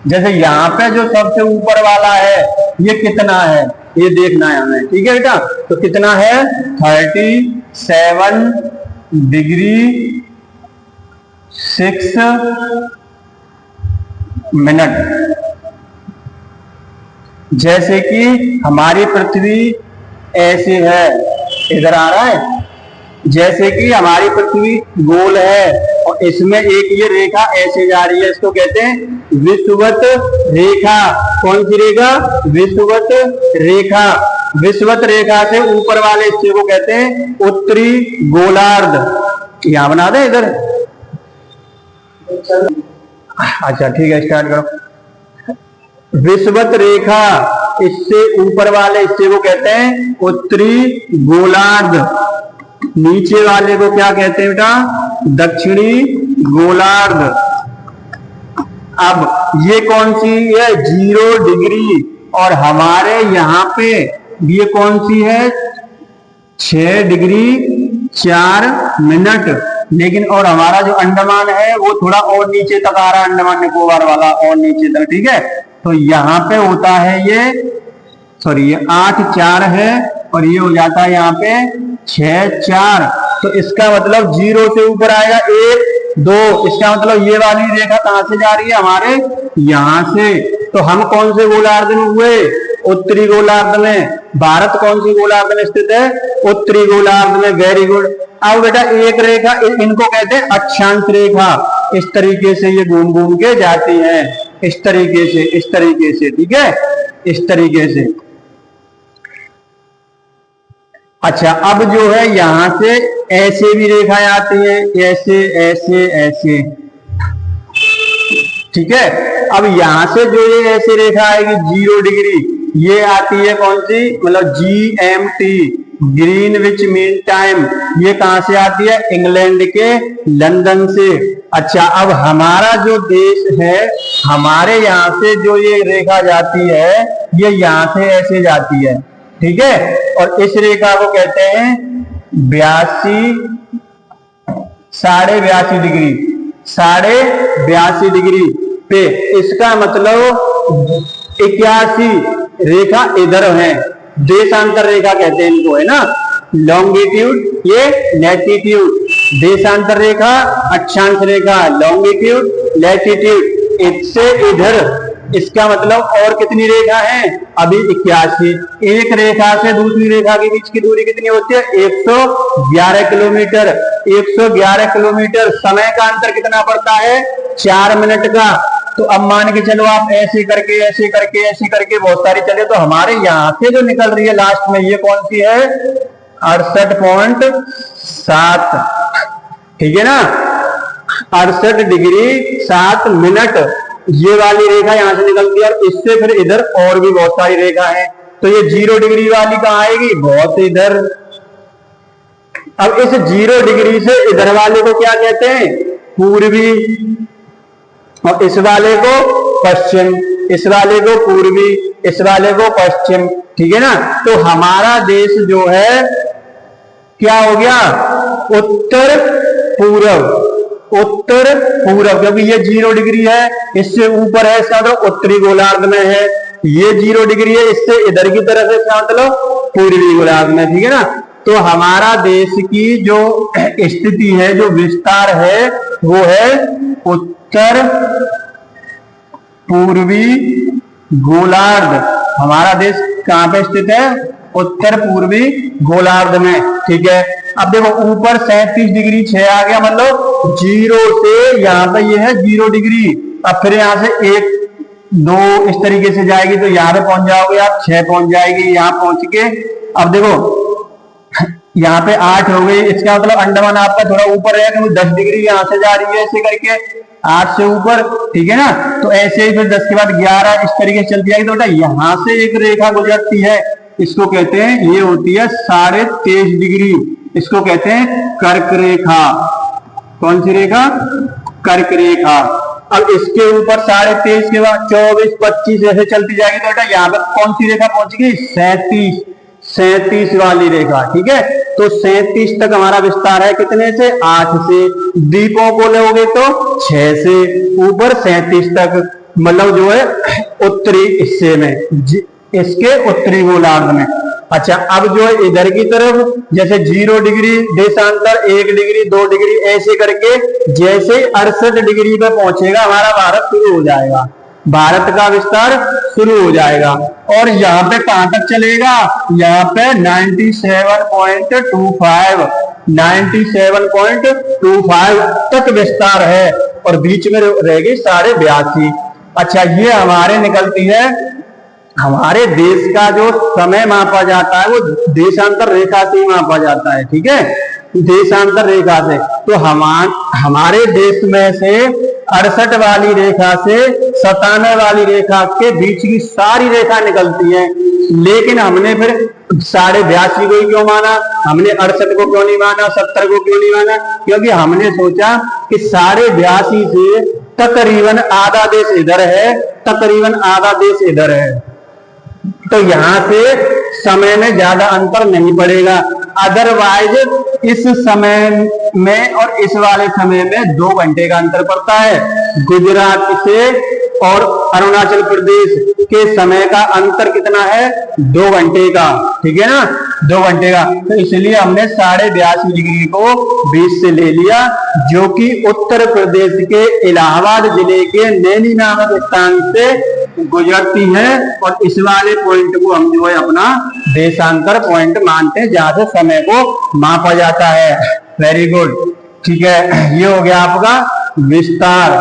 जैसे यहाँ पे जो सबसे ऊपर वाला है ये कितना है, ये देखना है हमें, ठीक है बेटा। तो कितना है 37°6'। जैसे कि हमारी पृथ्वी ऐसे है, इधर आ रहा है, जैसे कि हमारी पृथ्वी गोल है और इसमें एक ये रेखा ऐसे जा रही है, इसको कहते हैं विषुवत रेखा। कौन सी रेखा? विषुवत रेखा। विषुवत रेखा से ऊपर वाले हिस्से को कहते हैं उत्तरी गोलार्ध। यहां बना दे इधर। अच्छा ठीक है, स्टार्ट करो। विषुवत रेखा, इससे ऊपर वाले हिस्से को कहते हैं उत्तरी गोलार्ध। नीचे वाले को क्या कहते हैं बेटा? दक्षिणी गोलार्ध। अब ये कौन सी है? 0 डिग्री। और हमारे यहाँ पे ये कौन सी है? 6 डिग्री 4 मिनट। लेकिन और हमारा जो अंडमान है वो थोड़ा और नीचे तक आ रहा है, अंडमान निकोबार वाला और नीचे तक, ठीक है। तो यहाँ पे होता है ये 8-4 है और ये हो जाता है यहाँ पे 6-4। तो इसका मतलब 0 से ऊपर आएगा 1-2। इसका मतलब ये वाली रेखा कहां से जा रही है? हमारे यहां से। तो हम कौन से गोलार्ध में हुए? उत्तरी गोलार्ध में। भारत कौन सी गोलार्ध में स्थित है? उत्तरी गोलार्ध में। Very good. अब बेटा एक रेखा, इनको कहते हैं अक्षांश रेखा। इस तरीके से ये घूम घूम के जाती है, इस तरीके से, इस तरीके से, ठीक है, इस तरीके से। अच्छा, अब जो है यहां से ऐसे भी रेखाएं आती है, ऐसे ऐसे ऐसे, ठीक है। अब यहां से जो ये ऐसे रेखा आएगी 0 डिग्री, ये आती है कौन सी? मतलब GMT, ग्रीनविच मीन टाइम। ये कहां से आती है? इंग्लैंड के लंदन से। अच्छा, अब हमारा जो देश है, हमारे यहां से जो ये रेखा जाती है, ये यहां से ऐसे जाती है, ठीक है। और इस रेखा को कहते हैं 82.5 डिग्री, 82.5 डिग्री पे। इसका मतलब 81 रेखा इधर है, देशांतर रेखा कहते हैं इनको, है ना। लॉन्गिट्यूड, ये लैटिट्यूड। देशांतर रेखा, अक्षांश रेखा, लॉन्गिट्यूड, लैटिट्यूड। इससे इधर, इसका मतलब और कितनी रेखा है? अभी 81। एक रेखा से दूसरी रेखा के बीच की दूरी कितनी होती है? 111 किलोमीटर। 111 किलोमीटर। समय का अंतर कितना पड़ता है? 4 मिनट का। तो अब मान के चलो आप ऐसे करके ऐसे करके ऐसे करके बहुत सारी चले, तो हमारे यहां से जो निकल रही है लास्ट में, ये कौन सी है? 68.7, ठीक है ना। 68 डिग्री 7 मिनट। ये वाली रेखा यहां से निकलती है और इससे फिर इधर और भी बहुत सारी रेखा है। तो ये 0 डिग्री वाली कहां आएगी? बहुत इधर। अब इस 0 डिग्री से इधर वाले को क्या कहते हैं? पूर्वी। और इस वाले को पश्चिम, इस वाले को पूर्वी, इस वाले को पश्चिम, ठीक है ना। तो हमारा देश जो है क्या हो गया? उत्तर पूर्व। उत्तर पूर्व, क्योंकि ये 0 डिग्री है, इससे ऊपर है, इसका मतलब उत्तरी गोलार्ध में है। ये 0 डिग्री है, इससे इधर की तरफ है, इसका मतलब पूर्वी गोलार्ध में, ठीक है ना। तो हमारा देश की जो स्थिति है, जो विस्तार है, वो है उत्तर पूर्वी गोलार्ध। हमारा देश कहां पे स्थित है? उत्तर पूर्वी गोलार्ध में, ठीक है। अब देखो ऊपर 37 डिग्री 6 आ गया, मतलब 0 से यहाँ पे ये है 0 डिग्री। अब फिर यहाँ से 1 2 इस तरीके से जाएगी, तो यहाँ पे पहुंच जाओगे आप, 6 पहुंच जाएगी यहाँ पहुंच के। अब देखो यहाँ पे 8 हो गई, इसका मतलब अंडमान आपका थोड़ा ऊपर है, क्योंकि 10 डिग्री यहाँ से जा रही है ऐसे करके 8 से ऊपर, ठीक है ना। तो ऐसे ही फिर 10 के बाद 11 इस तरीके से चलती जाएगी। तो बेटा यहाँ से एक रेखा गुजरती है, इसको कहते हैं, ये होती है 23.5 डिग्री, इसको कहते हैं कर्क रेखा। कौन सी रेखा? कर्क रेखा। अब इसके ऊपर 23.5 के बाद 24 25 ऐसे चलती जाएगी। तो बेटा यहाँ पर कौन सी रेखा पहुंचेगी? 37 वाली रेखा, ठीक है। तो 37 तक हमारा विस्तार है, कितने से? 8 से। द्वीपों को लोगे तो 6 से, ऊपर 37 तक। मतलब जो है उत्तरी हिस्से में, इसके उत्तरी गोलार्ध में। अच्छा, अब जो है इधर की तरफ जैसे 0 डिग्री देशांतर, 1 डिग्री, 2 डिग्री, ऐसे करके जैसे 68 डिग्री पे पहुंचेगा हमारा भारत शुरू हो जाएगा, भारत का विस्तार शुरू हो जाएगा। और यहाँ पे कहां तक चलेगा, यहाँ पे 97.25 तक विस्तार है, और बीच में रहेगी 82.5। अच्छा, ये हमारे निकलती है, हमारे देश का जो समय मापा जाता है वो देशांतर रेखा से ही मापा जाता है, ठीक है, देशांतर रेखा से। तो हमारे देश में से 68 वाली रेखा से 97 वाली रेखा के बीच की सारी रेखा निकलती है, लेकिन हमने फिर 82.5 को क्यों माना, हमने 68 को क्यों नहीं माना, 70 को क्यों नहीं माना, क्योंकि हमने सोचा कि 82.5 से तकरीबन आधा देश इधर है, तकरीबन आधा देश इधर है, तो यहां से समय में ज्यादा अंतर नहीं पड़ेगा। अदरवाइज इस समय में और इस वाले समय में 2 घंटे का अंतर पड़ता है। गुजरात से और अरुणाचल प्रदेश के समय का अंतर कितना है, 2 घंटे का, ठीक है ना, 2 घंटे का। तो इसलिए हमने 82.5 डिग्री को 20 से ले लिया, जो कि उत्तर प्रदेश के इलाहाबाद जिले के नैनी नामक स्थान से गुजरती है, और इस वाले पॉइंट को हम जो है अपना देशांतर पॉइंट मानते हैं, जहां से समय को मापा जाता है। वेरी गुड, ठीक है, ये हो गया आपका विस्तार।